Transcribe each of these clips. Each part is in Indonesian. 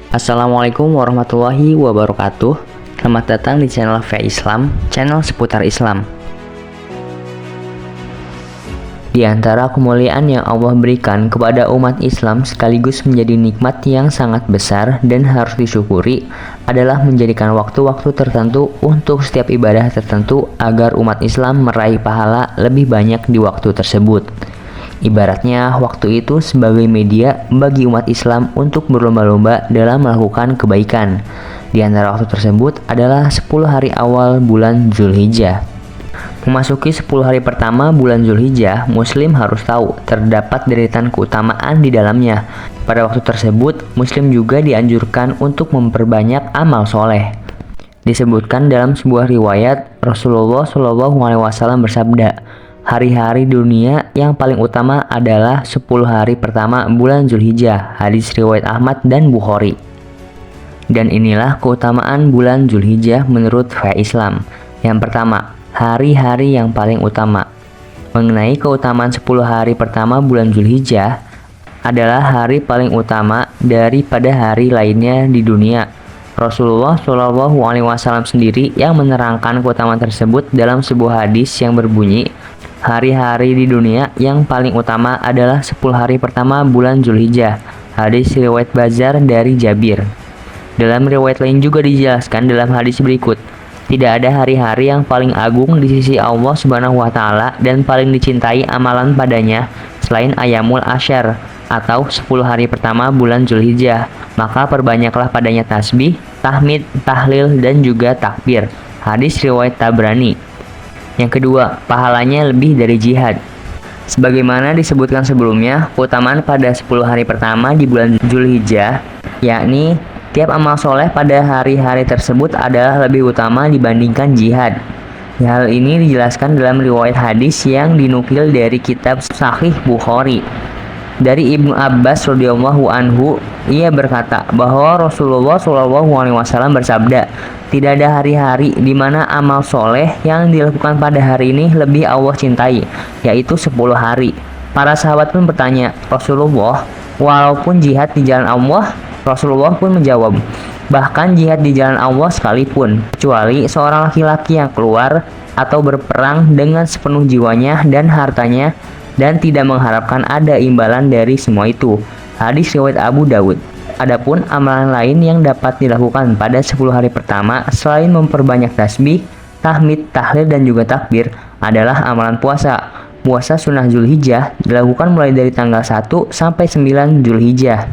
Assalamualaikum warahmatullahi wabarakatuh. Selamat datang di channel VA Islam, channel seputar Islam. Di antara kemuliaan yang Allah berikan kepada umat Islam sekaligus menjadi nikmat yang sangat besar dan harus disyukuri adalah menjadikan waktu-waktu tertentu untuk setiap ibadah tertentu agar umat Islam meraih pahala lebih banyak di waktu tersebut. Ibaratnya waktu itu sebagai media bagi umat Islam untuk berlomba-lomba dalam melakukan kebaikan. Di antara waktu tersebut adalah 10 hari awal bulan Zulhijjah. Memasuki 10 hari pertama bulan Zulhijjah, Muslim harus tahu terdapat deretan keutamaan di dalamnya. Pada waktu tersebut, Muslim juga dianjurkan untuk memperbanyak amal soleh. Disebutkan dalam sebuah riwayat, Rasulullah SAW bersabda, hari-hari dunia yang paling utama adalah 10 hari pertama bulan Zulhijjah. Hadis riwayat Ahmad dan Bukhari. Dan inilah keutamaan bulan Zulhijjah menurut VA Islam. Yang pertama, hari-hari yang paling utama. Mengenai keutamaan 10 hari pertama bulan Zulhijjah adalah hari paling utama daripada hari lainnya di dunia. Rasulullah SAW sendiri yang menerangkan keutamaan tersebut dalam sebuah hadis yang berbunyi, hari-hari di dunia yang paling utama adalah 10 hari pertama bulan Zulhijjah. Hadis riwayat Bazar dari Jabir. Dalam riwayat lain juga dijelaskan dalam hadis berikut, tidak ada hari-hari yang paling agung di sisi Allah Subhanahu wa Ta'ala dan paling dicintai amalan padanya selain Ayyamul Ashar atau 10 hari pertama bulan Zulhijjah. Maka perbanyaklah padanya tasbih, tahmid, tahlil, dan juga takbir. Hadis riwayat Tabrani. Yang kedua, pahalanya lebih dari jihad. Sebagaimana disebutkan sebelumnya, keutamaan pada 10 hari pertama di bulan Zulhijjah, yakni tiap amal soleh pada hari-hari tersebut adalah lebih utama dibandingkan jihad. Hal ini dijelaskan dalam riwayat hadis yang dinukil dari kitab Sahih Bukhari. Dari Ibnu Abbas radhiyallahu anhu, ia berkata bahwa Rasulullah SAW bersabda, tidak ada hari-hari di mana amal soleh yang dilakukan pada hari ini lebih Allah cintai, yaitu 10 hari. Para sahabat pun bertanya, Rasulullah, walaupun jihad di jalan Allah? Rasulullah pun menjawab, bahkan jihad di jalan Allah sekalipun, kecuali seorang laki-laki yang keluar atau berperang dengan sepenuh jiwanya dan hartanya dan tidak mengharapkan ada imbalan dari semua itu. Hadis riwayat Abu Dawud. Adapun amalan lain yang dapat dilakukan pada 10 hari pertama selain memperbanyak tasbih, tahmid, tahlil, dan juga takbir adalah amalan puasa. Puasa sunnah Zulhijjah dilakukan mulai dari tanggal 1 sampai 9 Zulhijjah.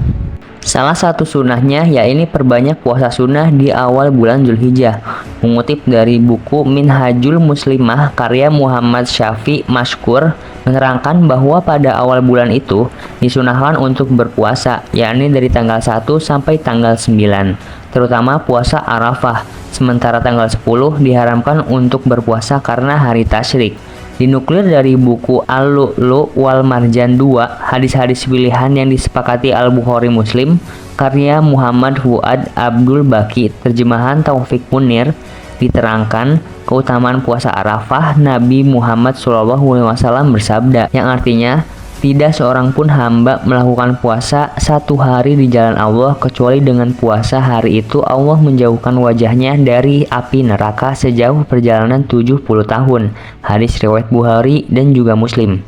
Salah satu sunnahnya yakni perbanyak puasa sunnah di awal bulan Zulhijjah. Mengutip dari buku Minhajul Muslimah karya Muhammad Syafi Mashkur menerangkan bahwa pada awal bulan itu disunahkan untuk berpuasa, yakni dari tanggal 1 sampai tanggal 9, terutama puasa Arafah. Sementara tanggal 10 diharamkan untuk berpuasa karena hari tasyrik. Dinuklir dari buku Al-Lu'lu' wal Marjan 2, hadis-hadis pilihan yang disepakati Al-Bukhari Muslim, karya Muhammad Fuad Abdul Baqi, terjemahan Taufik Munir, diterangkan keutamaan puasa Arafah. Nabi Muhammad SAW bersabda, yang artinya, tidak seorang pun hamba melakukan puasa 1 hari di jalan Allah kecuali dengan puasa hari itu Allah menjauhkan wajahnya dari api neraka sejauh perjalanan 70 tahun. Hadis riwayat Bukhari dan juga Muslim.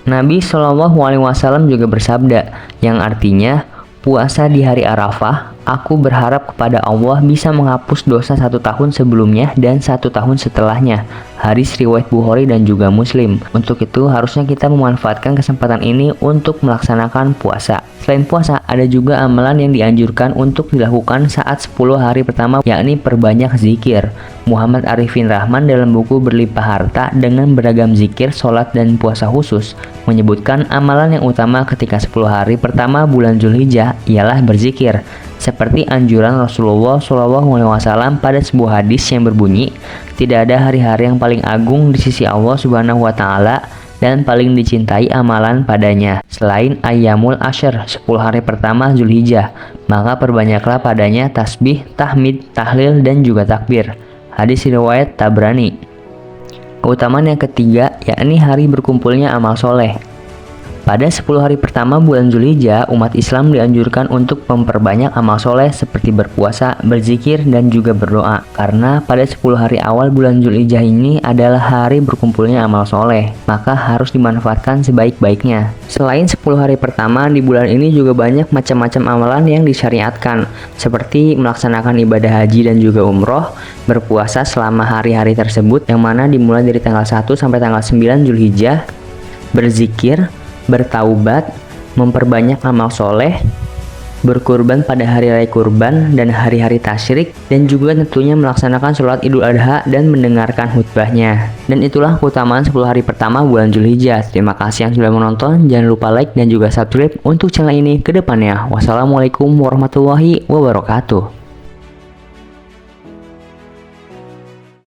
Nabi SAW juga bersabda, yang artinya, puasa di hari Arafah, aku berharap kepada Allah bisa menghapus dosa 1 tahun sebelumnya dan 1 tahun setelahnya. Hadis riwayat Bukhari dan juga Muslim. Untuk itu harusnya kita memanfaatkan kesempatan ini untuk melaksanakan puasa. Selain puasa, ada juga amalan yang dianjurkan untuk dilakukan saat 10 hari pertama, yakni perbanyak zikir. Muhammad Arifin Rahman dalam buku Berlimpah Harta dengan beragam zikir, sholat, dan puasa khusus menyebutkan amalan yang utama ketika 10 hari pertama bulan Zulhijjah ialah berzikir. Seperti anjuran Rasulullah SAW pada sebuah hadis yang berbunyi, tidak ada hari-hari yang paling agung di sisi Allah Subhanahu wa Ta'ala dan paling dicintai amalan padanya selain Ayyamul Ashar, 10 hari pertama Zulhijjah. Maka perbanyaklah padanya tasbih, tahmid, tahlil, dan juga takbir. Hadis riwayat Tabrani. Keutamaan yang ketiga yakni hari berkumpulnya amal soleh. Pada 10 hari pertama bulan Zulhijjah, umat Islam dianjurkan untuk memperbanyak amal soleh seperti berpuasa, berzikir, dan juga berdoa. Karena pada 10 hari awal bulan Zulhijjah ini adalah hari berkumpulnya amal soleh, maka harus dimanfaatkan sebaik-baiknya. Selain 10 hari pertama, di bulan ini juga banyak macam-macam amalan yang disyariatkan, seperti melaksanakan ibadah haji dan juga umroh, berpuasa selama hari-hari tersebut yang mana dimulai dari tanggal 1 sampai tanggal 9 Zulhijjah, berzikir, bertaubat, memperbanyak amal soleh, berkurban pada hari raya kurban dan hari-hari tasyrik, dan juga tentunya melaksanakan sholat Idul Adha dan mendengarkan khutbahnya. Dan itulah keutamaan 10 hari pertama bulan Zulhijjah. Terima kasih yang sudah menonton, jangan lupa like dan juga subscribe untuk channel ini ke depannya. Wassalamualaikum warahmatullahi wabarakatuh.